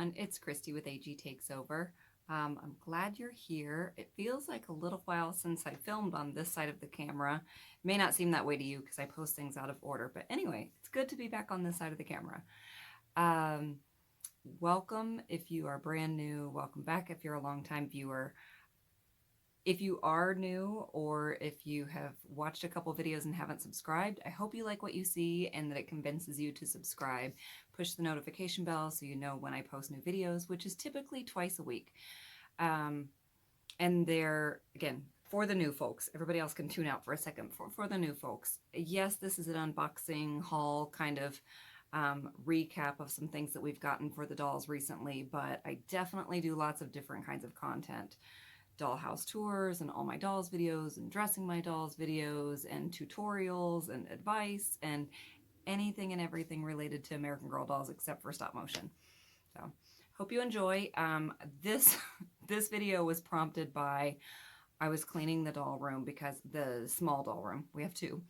everyone, it's Kristie with AG Takes Over. I'm glad you're here. It feels like a little while since I filmed on this side of the camera. It may not seem that way to you because I post things out of order, but anyway, it's good to be back on this side of the camera. Welcome if you are brand new. Welcome back if you're a longtime viewer. If you are new or if you have watched a couple videos and haven't subscribed, I hope you like what you see and that it convinces you to subscribe. Push the notification bell so you know when I post new videos, which is typically twice a week. And they're, again, for the new folks. Everybody else can tune out for a second. For the new folks, yes, this is an unboxing haul kind of recap of some things that we've gotten for the dolls recently, but I definitely do lots of different kinds of content. Dollhouse tours and all my dolls videos and dressing my dolls videos and tutorials and advice and anything and everything related to American Girl dolls except for stop motion. So hope you enjoy. This video was prompted by, I was cleaning the doll room because the small doll room, we have two,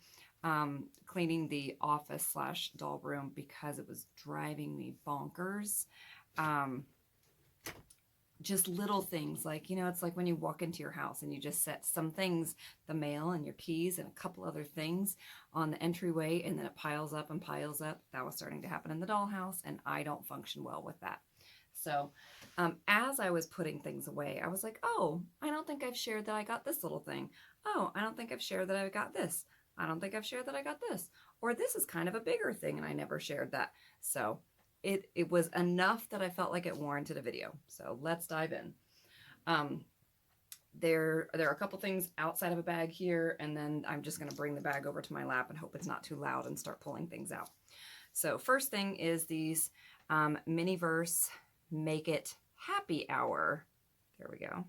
cleaning the office / doll room because it was driving me bonkers. Just little things like, you know, it's like when you walk into your house and you just set some things, the mail and your keys and a couple other things on the entryway, and then it piles up and piles up. That was starting to happen in the dollhouse, and I don't function well with that. So as I was putting things away, I was like, oh, I don't think I've shared that I got this little thing. Oh, I don't think I've shared that I got this. I don't think I've shared that I got this. Or this is kind of a bigger thing and I never shared that. So it was enough that I felt like it warranted a video. So let's dive in. There are a couple things outside of a bag here, and then I'm just going to bring the bag over to my lap and hope it's not too loud and start pulling things out. So first thing is these Miniverse Make It Happy Hour. There we go.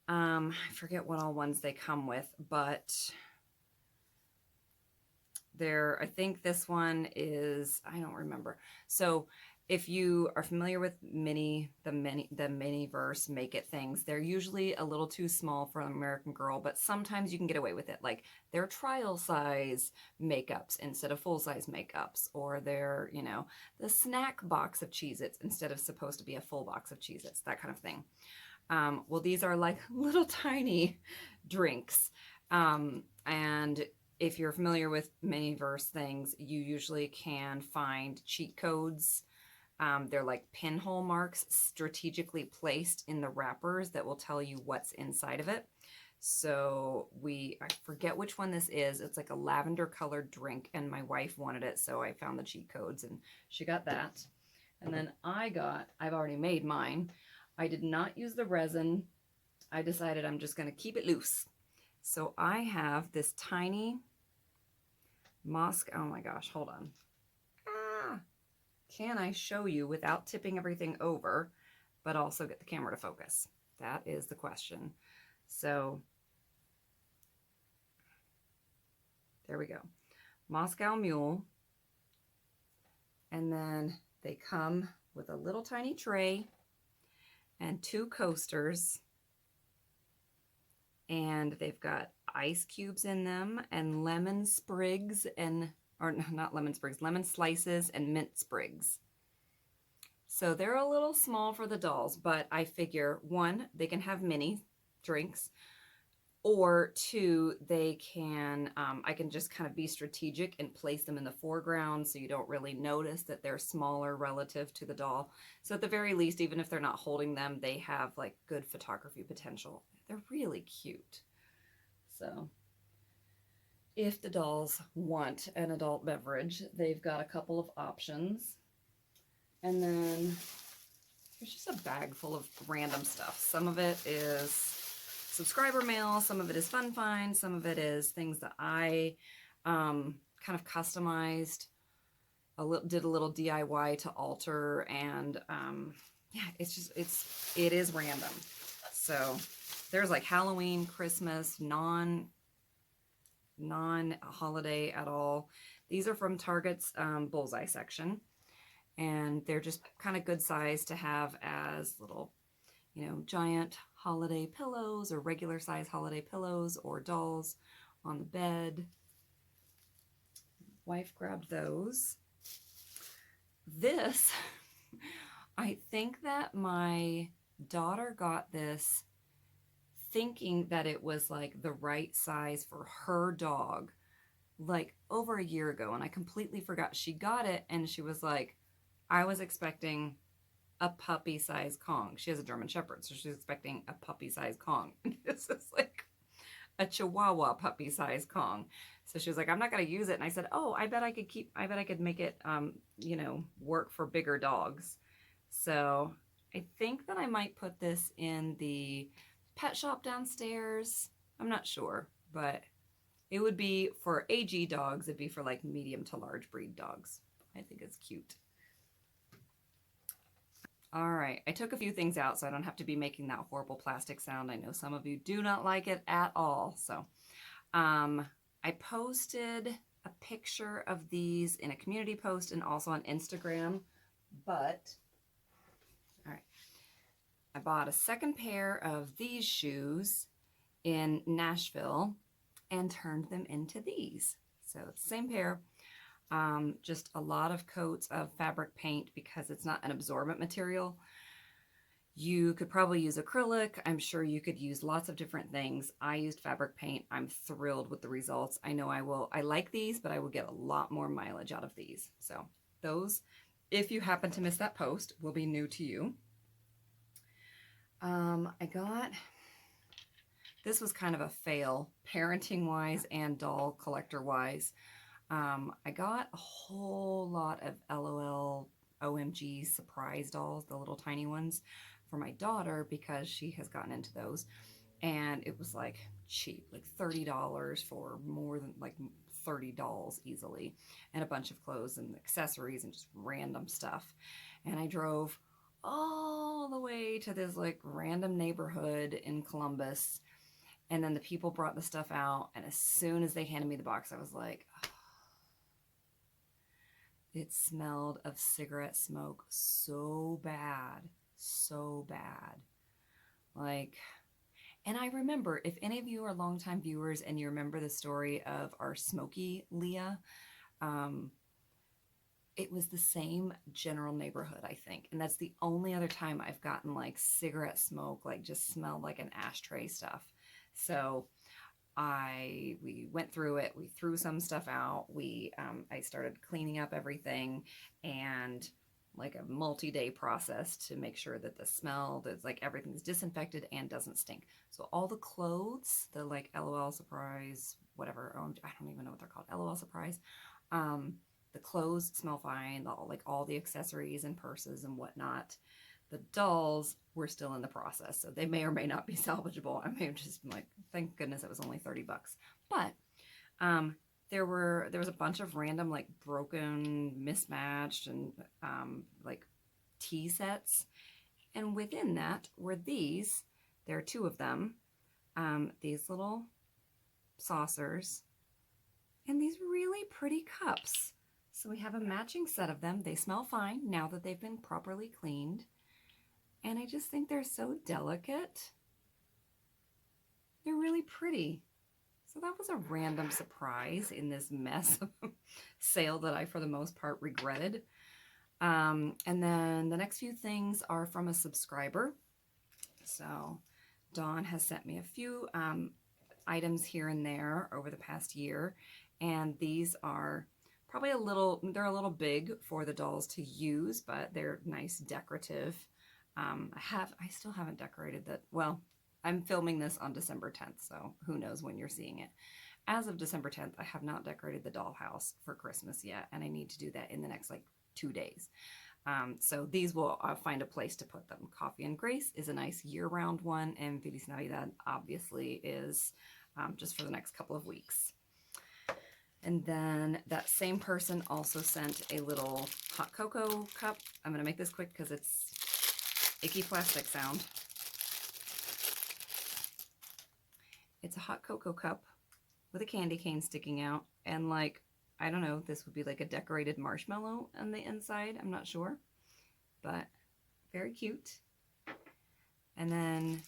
I forget what all ones they come with, but I think this one is, I don't remember. So if you are familiar with the Miniverse Make It things, they're usually a little too small for an American Girl, but sometimes you can get away with it. Like they're trial size makeups instead of full size makeups, or they're, you know, the snack box of Cheez-Its instead of supposed to be a full box of Cheez-Its, that kind of thing. Well, these are like little tiny drinks. And if you're familiar with Miniverse things, you usually can find cheat codes. They're like pinhole marks strategically placed in the wrappers that will tell you what's inside of it. So I forget which one this is. It's like a lavender colored drink, and my wife wanted it, so I found the cheat codes and she got that. And then I've already made mine. I did not use the resin. I decided I'm just going to keep it loose. So I have this tiny oh my gosh, hold on. Can I show you without tipping everything over, but also get the camera to focus? That is the question. So there we go. Moscow Mule. And then they come with a little tiny tray and 2 coasters. And they've got ice cubes in them and lemon sprigs or not lemon sprigs, lemon slices and mint sprigs. So they're a little small for the dolls, but I figure 1, they can have mini drinks, or 2, they can, I can just kind of be strategic and place them in the foreground so you don't really notice that they're smaller relative to the doll. So at the very least, even if they're not holding them, they have like good photography potential. They're really cute. So if the dolls want an adult beverage, they've got a couple of options. And then there's just a bag full of random stuff. Some of it is subscriber mail, some of it is fun finds, some of it is things that I kind of customized, did a little DIY to alter, and yeah, it is random. So there's like Halloween, Christmas, non-holiday at all. These are from Target's Bullseye section, and they're just kind of good size to have as little, you know, giant holiday pillows or regular size holiday pillows or dolls on the bed. Wife grabbed those. This I think that my daughter got this thinking that it was like the right size for her dog like over a year ago, and I completely forgot. She got it and she was like, I was expecting a puppy size Kong. She has a German Shepherd, so she's expecting a puppy size Kong. This is like a Chihuahua puppy size Kong. So she was like, I'm not going to use it. And I said, oh, I bet I could make it, you know, work for bigger dogs. So I think that I might put this in the pet shop downstairs. I'm not sure, but it would be for AG dogs. It'd be for like medium to large breed dogs. I think it's cute. All right, I took a few things out so I don't have to be making that horrible plastic sound. I know some of you do not like it at all. So I posted a picture of these in a community post and also on Instagram, but all right, I bought a second pair of these shoes in Nashville and turned them into these. So same pair, just a lot of coats of fabric paint because it's not an absorbent material. You could probably use acrylic. I'm sure you could use lots of different things. I used fabric paint. I'm thrilled with the results. I know I like these, but I will get a lot more mileage out of these. So those, if you happen to miss that post, will be new to you. This was kind of a fail, parenting-wise and doll collector-wise. I got a whole lot of LOL OMG surprise dolls, the little tiny ones, for my daughter because she has gotten into those. And it was like cheap, like $30 for more than like 30 dolls easily, and a bunch of clothes and accessories and just random stuff. And I drove all the way to this like random neighborhood in Columbus. And then the people brought the stuff out. And as soon as they handed me the box, I was like, oh. It smelled of cigarette smoke so bad, so bad. Like, and I remember, if any of you are longtime viewers and you remember the story of our Smoky Leah, it was the same general neighborhood, I think. And that's the only other time I've gotten like cigarette smoke, like just smelled like an ashtray stuff. So we went through it. We threw some stuff out. I started cleaning up everything, and like a multi-day process to make sure that the smell, that's like everything's disinfected and doesn't stink. So all the clothes, the like LOL surprise, whatever, I don't even know what they're called, LOL surprise. The clothes smell fine, all the accessories and purses and whatnot. The dolls were still in the process, so they may or may not be salvageable. I may have just been like, thank goodness it was only $30. But there was a bunch of random like broken, mismatched, and like tea sets, and within that were these. There are two of them. These little saucers and these really pretty cups. So we have a matching set of them. They smell fine now that they've been properly cleaned. And I just think they're so delicate. They're really pretty. So that was a random surprise in this mess of sale that I, for the most part, regretted. And then the next few things are from a subscriber. So Dawn has sent me a few items here and there over the past year. And these are probably they're a little big for the dolls to use, but they're nice decorative. I still haven't decorated that. Well, I'm filming this on December 10th, so who knows when you're seeing it. As of December 10th, I have not decorated the dollhouse for Christmas yet, and I need to do that in the next like 2 days. So these will find a place to put them. Coffee and Grace is a nice year-round one, and Feliz Navidad obviously is just for the next couple of weeks. And then that same person also sent a little hot cocoa cup. I'm going to make this quick because it's icky plastic sound. It's a hot cocoa cup with a candy cane sticking out, and like, I don't know, this would be like a decorated marshmallow on the inside. I'm not sure, but very cute. And then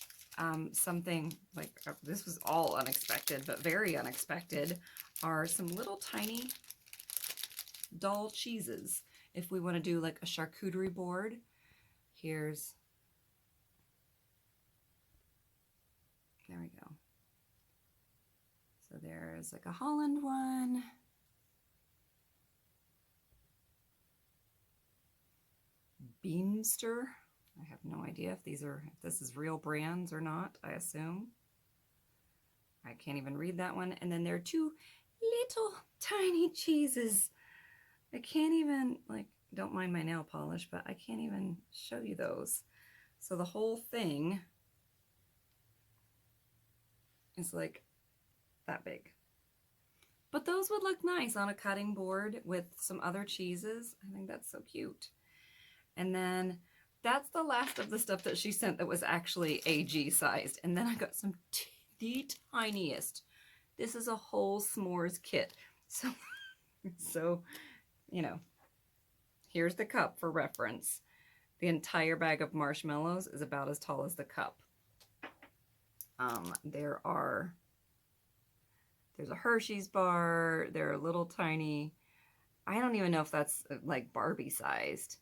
something like, this was all unexpected, but very unexpected, are some little tiny doll cheeses. if we want to do like a charcuterie board, here's, there we go. So there's like a Holland one. Beamster. I have no idea if this is real brands or not, I assume. I can't even read that one. And then there are two little tiny cheeses. I can't even, like, don't mind my nail polish, but I can't even show you those. So the whole thing is like that big. But those would look nice on a cutting board with some other cheeses. I think that's so cute. And then that's the last of the stuff that she sent that was actually AG sized. And then I got the tiniest. This is a whole s'mores kit. So, you know, here's the cup for reference. The entire bag of marshmallows is about as tall as the cup. There's a Hershey's bar. They're little tiny, I don't even know if that's like Barbie sized.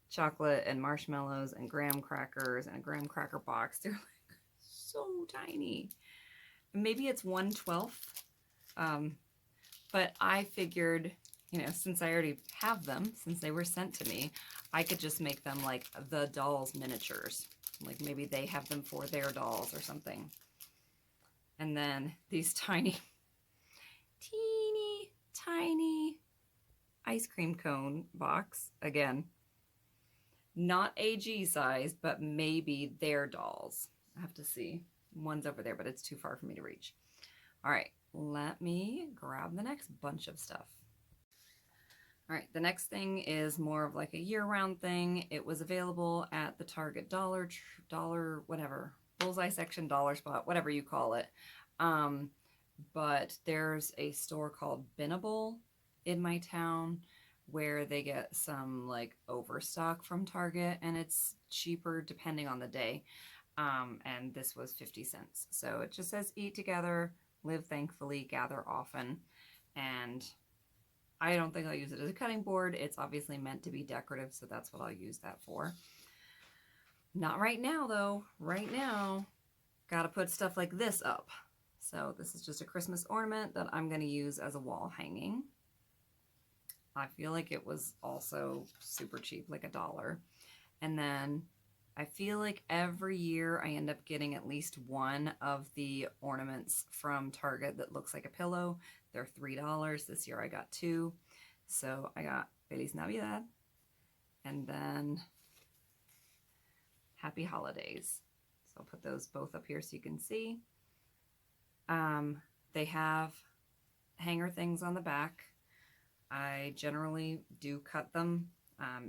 Chocolate and marshmallows and graham crackers and a graham cracker box. They're like so tiny. Maybe it's 1/12. But I figured, you know, since I already have them, since they were sent to me, I could just make them like the dolls miniatures. Like maybe they have them for their dolls or something. And then these tiny, teeny, tiny ice cream cone box. Again, not AG size, but maybe their dolls. I have to see. One's over there, but it's too far for me to reach. All right, let me grab the next bunch of stuff. All right, the next thing is more of like a year-round thing. It was available at the Target dollar, whatever, bullseye section, dollar spot, whatever you call it. But there's a store called Binnable in my town where they get some like overstock from Target, and it's cheaper depending on the day. And this was 50 cents. So it just says eat together, live thankfully, gather often. And I don't think I'll use it as a cutting board. It's obviously meant to be decorative, so that's what I'll use that for. Not right now though. Right now, gotta put stuff like this up. So this is just a Christmas ornament that I'm gonna use as a wall hanging. I feel like it was also super cheap, like $1. And then I feel like every year I end up getting at least one of the ornaments from Target that looks like a pillow. They're $3. This year I got 2. So I got Feliz Navidad and then Happy Holidays. So I'll put those both up here so you can see. They have hanger things on the back. I generally do cut them.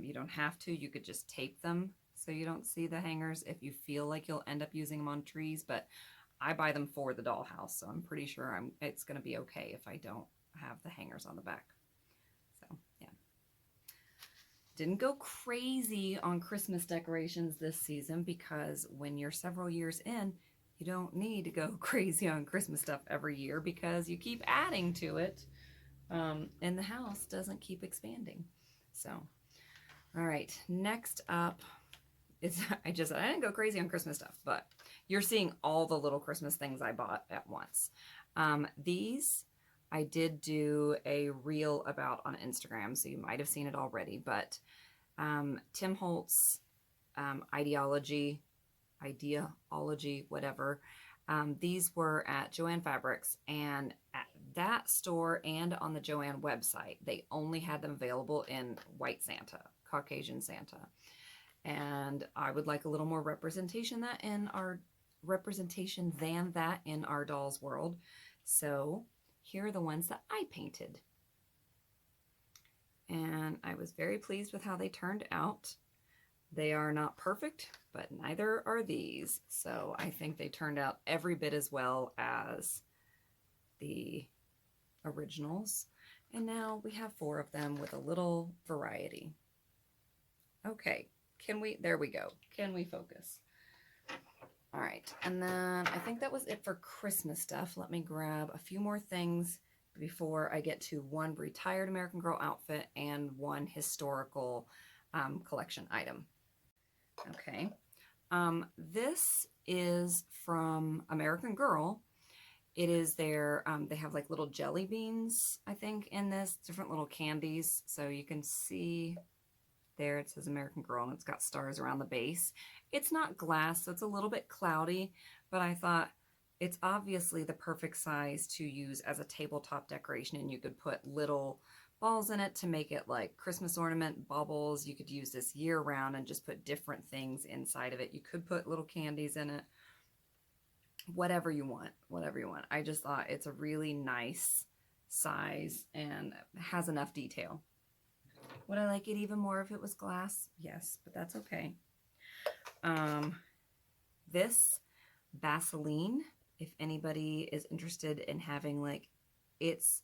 You don't have to. You could just tape them so you don't see the hangers if you feel like you'll end up using them on trees, but I buy them for the dollhouse, so I'm pretty sure it's going to be okay if I don't have the hangers on the back. So, yeah. Didn't go crazy on Christmas decorations this season because when you're several years in, you don't need to go crazy on Christmas stuff every year because you keep adding to it. And the house doesn't keep expanding. So, all right, next up is, I didn't go crazy on Christmas stuff, but you're seeing all the little Christmas things I bought at once. These I did do a reel about on Instagram, so you might have seen it already, but Tim Holtz ideology, whatever. These were at Joann Fabrics, and at that store and on the Joann website, they only had them available in white Santa, Caucasian Santa. And I would like a little more representation than that in our dolls world. So here are the ones that I painted. And I was very pleased with how they turned out. They are not perfect, but neither are these. So I think they turned out every bit as well as the originals. And now we have 4 of them with a little variety. Okay, there we go. Can we focus? All right, and then I think that was it for Christmas stuff. Let me grab a few more things before I get to one retired American Girl outfit and one historical collection item. Okay. This is from American Girl. It is their, they have like little jelly beans, I think, in this, different little candies. So you can see there it says American Girl and it's got stars around the base. It's not glass, so it's a little bit cloudy, but I thought it's obviously the perfect size to use as a tabletop decoration, and you could put little balls in it to make it like Christmas ornament, bubbles. You could use this year round and just put different things inside of it. You could put little candies in it. Whatever you want, whatever you want. I just thought it's a really nice size and has enough detail. Would I like it even more if it was glass? Yes, but that's okay. This Vaseline, if anybody is interested in having like, it's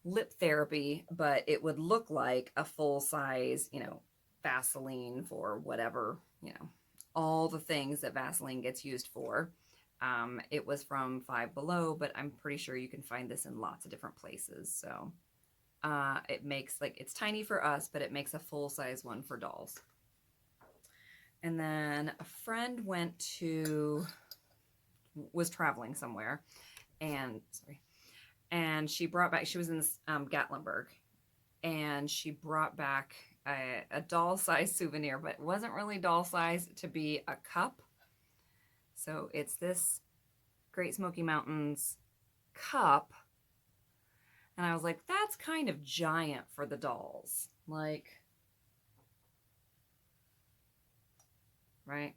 lip therapy, but it would look like a full size, you know, Vaseline for whatever, you know, all the things that Vaseline gets used for. It was from Five Below, but I'm pretty sure you can find this in lots of different places. So it makes like, it's tiny for us, but it makes a full size one for dolls. And then a friend was traveling somewhere and she brought back, she was in Gatlinburg, and she brought back a doll size souvenir, but it wasn't really doll size to be a cup. So it's this Great Smoky Mountains cup. And I was like, that's kind of giant for the dolls. Like, right?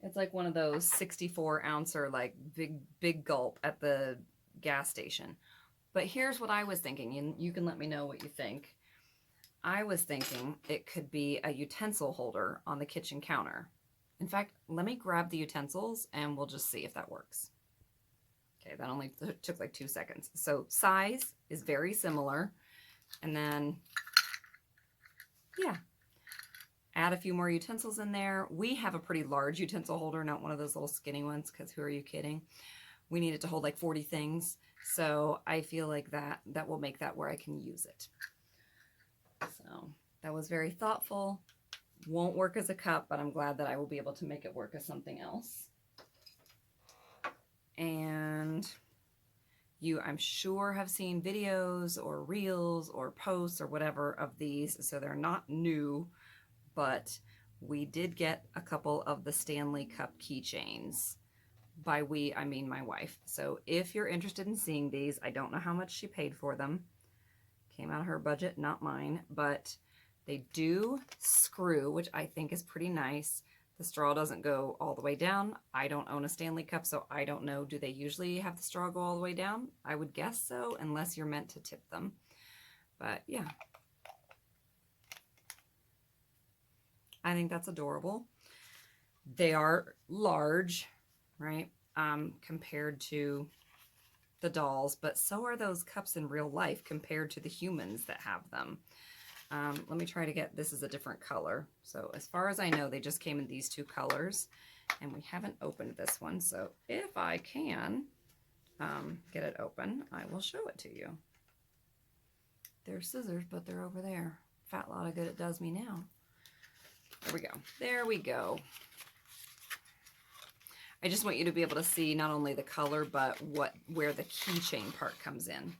It's like one of those 64 ouncer, like big gulp at the gas station. But here's what I was thinking, and you can let me know what you think. I was thinking it could be a utensil holder on the kitchen counter. In fact, let me grab the utensils and we'll just see if that works. Okay, that only took like 2 seconds. So size is very similar. And then, yeah, add a few more utensils in there. We have a pretty large utensil holder, not one of those little skinny ones, because who are you kidding? We need it to hold like 40 things. So I feel like that will make that where I can use it. So that was very thoughtful. Won't work as a cup, but I'm glad that I will be able to make it work as something else. And you, I'm sure, have seen videos or reels or posts or whatever of these, so they're not new, but we did get a couple of the Stanley Cup keychains. By we, I mean my wife. So if you're interested in seeing these, I don't know how much she paid for them. Came out of her budget, not mine, but they do screw, which I think is pretty nice. The straw doesn't go all the way down. I don't own a Stanley Cup, so I don't know. Do they usually have the straw go all the way down? I would guess so, unless you're meant to tip them. But yeah. I think that's adorable. They are large, right? Compared to the dolls, but so are those cups in real life compared to the humans that have them. Let me try to get, this is a different color. So as far as I know, they just came in these two colors, and we haven't opened this one. So if I can get it open, I will show it to you. They're scissors, but they're over there. Fat lot of good it does me now. There we go. There we go. I just want you to be able to see not only the color, but where the keychain part comes in.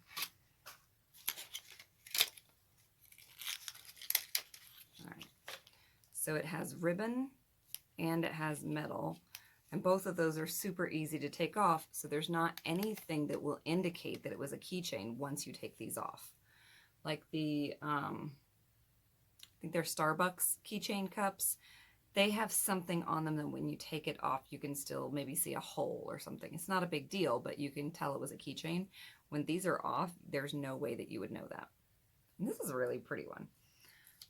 All right. So it has ribbon and it has metal, and both of those are super easy to take off. So there's not anything that will indicate that it was a keychain once you take these off. Like the, I think they're Starbucks keychain cups. They have something on them that when you take it off, you can still maybe see a hole or something. It's not a big deal, but you can tell it was a keychain. When these are off, there's no way that you would know that. And this is a really pretty one.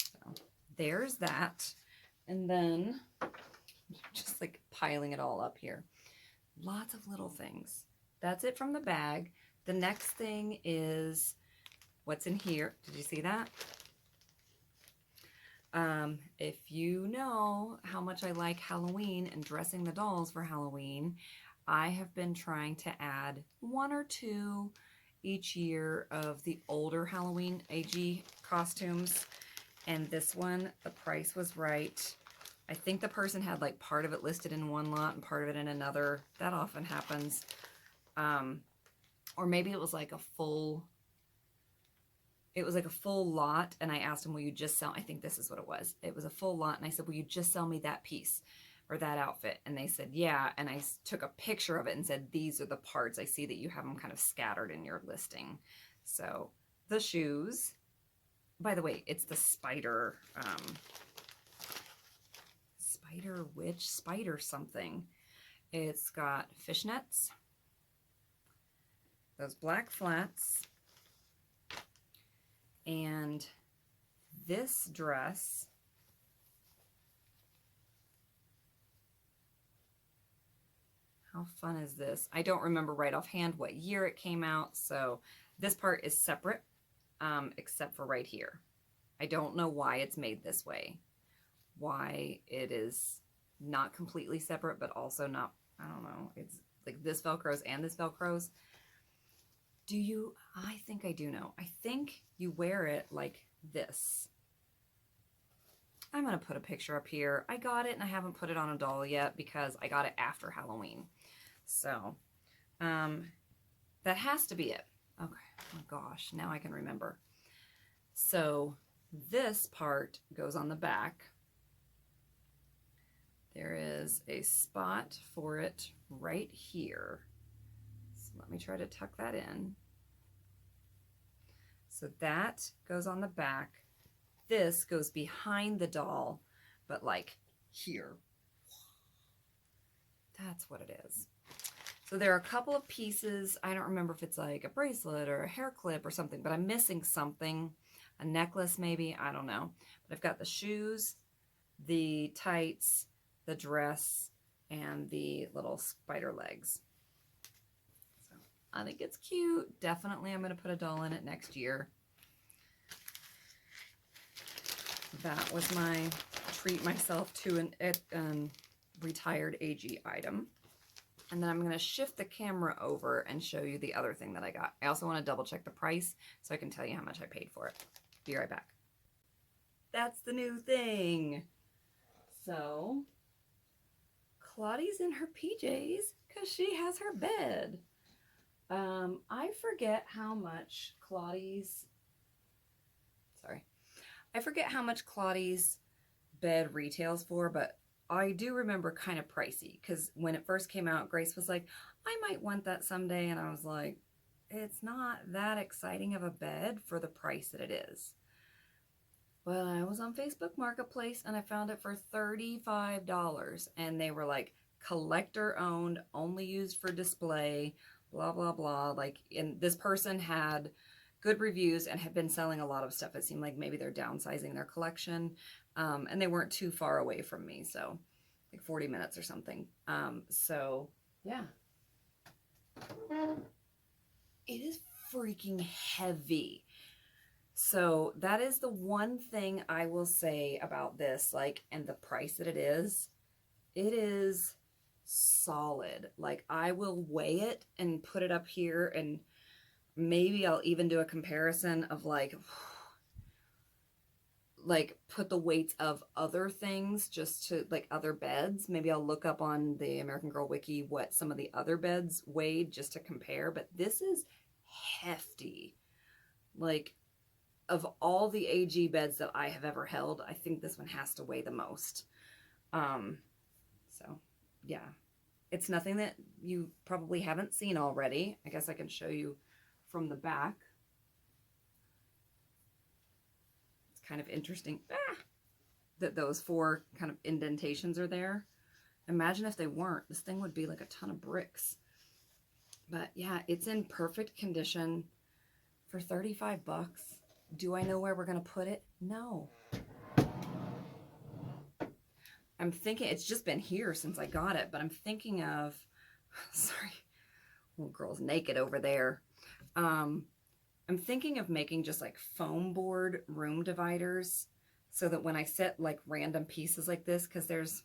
So there's that. And then just like piling it all up here. Lots of little things. That's it from the bag. The next thing is what's in here. Did you see that? If you know how much I like Halloween and dressing the dolls for Halloween, I have been trying to add one or two each year of the older Halloween AG costumes. And this one, the price was right. I think the person had like part of it listed in one lot and part of it in another. That often happens. Or maybe it was like a full lot, and I asked him, will you just sell, I think this is what it was. It was a full lot, and I said, will you just sell me that piece or that outfit? And they said, yeah. And I took a picture of it and said, these are the parts. I see that you have them kind of scattered in your listing. So the shoes, by the way, it's the spider something. It's got fishnets, those black flats, and this dress how fun is this? I don't remember right offhand what year it came out, so this part is separate, except for right here. I don't know why it's made this way, why it is not completely separate, but also not, I don't know, it's like this Velcros and this Velcros. I think I do know. I think you wear it like this. I'm going to put a picture up here. I got it and I haven't put it on a doll yet because I got it after Halloween. So, that has to be it. Okay. Oh gosh, now I can remember. So this part goes on the back. There is a spot for it right here. So let me try to tuck that in. So that goes on the back. This goes behind the doll, but like here. That's what it is. So there are a couple of pieces. I don't remember if it's like a bracelet or a hair clip or something, but I'm missing something. A necklace maybe, I don't know. But I've got the shoes, the tights, the dress, and the little spider legs. So I think it's cute. Definitely I'm going to put a doll in it next year. That was my treat myself to an retired AG item. And then I'm going to shift the camera over and show you the other thing that I got. I also want to double check the price so I can tell you how much I paid for it. Be right back. That's the new thing. So Claudie's in her PJs because she has her bed. I forget how much Claudie's bed retails for, but I do remember kind of pricey because when it first came out, Grace was like, I might want that someday. And I was like, it's not that exciting of a bed for the price that it is. Well, I was on Facebook Marketplace and I found it for $35. And they were like, collector owned, only used for display, blah, blah, blah. Like, and this person had good reviews and had been selling a lot of stuff. It seemed like maybe they're downsizing their collection. And they weren't too far away from me. So like 40 minutes or something. So yeah. It is freaking heavy. So that is the one thing I will say about this, like, and the price that it is solid. Like, I will weigh it and put it up here, and maybe I'll even do a comparison of like put the weights of other things just to like other beds. Maybe I'll look up on the American Girl Wiki what some of the other beds weighed just to compare, but this is hefty. Like, of all the AG beds that I have ever held, I think this one has to weigh the most. So yeah, it's nothing that you probably haven't seen already. I guess I can show you from the back. It's kind of interesting that those 4 kind of indentations are there. Imagine if they weren't. This thing would be like a ton of bricks. But yeah, it's in perfect condition for 35 bucks. Do I know where we're going to put it? No. I'm thinking, it's just been here since I got it, but I'm thinking of, sorry, little girl's naked over there. I'm thinking of making just like foam board room dividers so that when I set like random pieces like this, because there's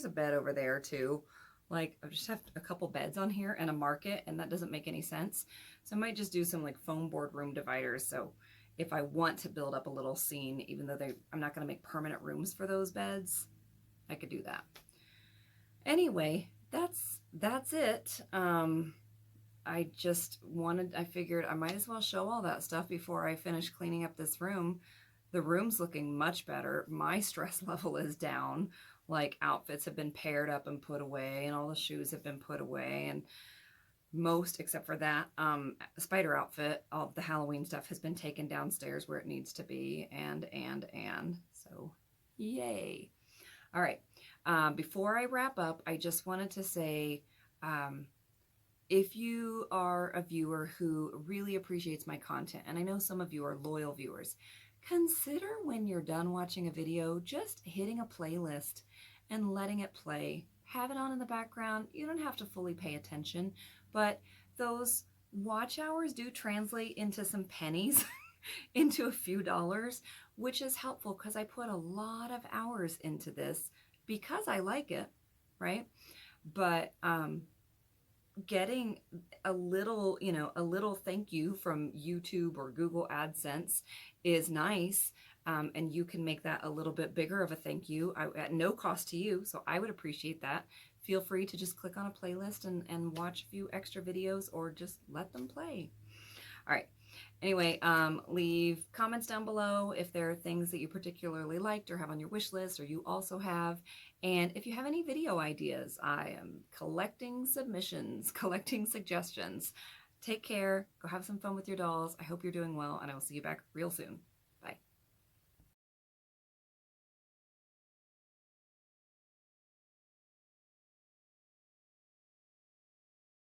a bed over there too, like I just have a couple beds on here and a market, and that doesn't make any sense. So I might just do some like foam board room dividers. So if I want to build up a little scene, even though I'm not going to make permanent rooms for those beds, I could do that. Anyway, that's it. I figured I might as well show all that stuff before I finish cleaning up this room. The room's looking much better. My stress level is down. Like outfits have been paired up and put away, and all the shoes have been put away, and most, except for that spider outfit, all of the Halloween stuff has been taken downstairs where it needs to be, and so yay. All right. Before I wrap up, I just wanted to say, if you are a viewer who really appreciates my content, and I know some of you are loyal viewers, consider when you're done watching a video, just hitting a playlist and letting it play. Have it on in the background. You don't have to fully pay attention, but those watch hours do translate into some pennies, into a few dollars, which is helpful because I put a lot of hours into this because I like it, right? But getting a little, a little thank you from YouTube or Google AdSense is nice. And you can make that a little bit bigger of a thank you at no cost to you. So I would appreciate that. Feel free to just click on a playlist and watch a few extra videos or just let them play. All right. Anyway, leave comments down below if there are things that you particularly liked or have on your wish list or you also have. And if you have any video ideas, I am collecting submissions, collecting suggestions. Take care. Go have some fun with your dolls. I hope you're doing well, and I will see you back real soon.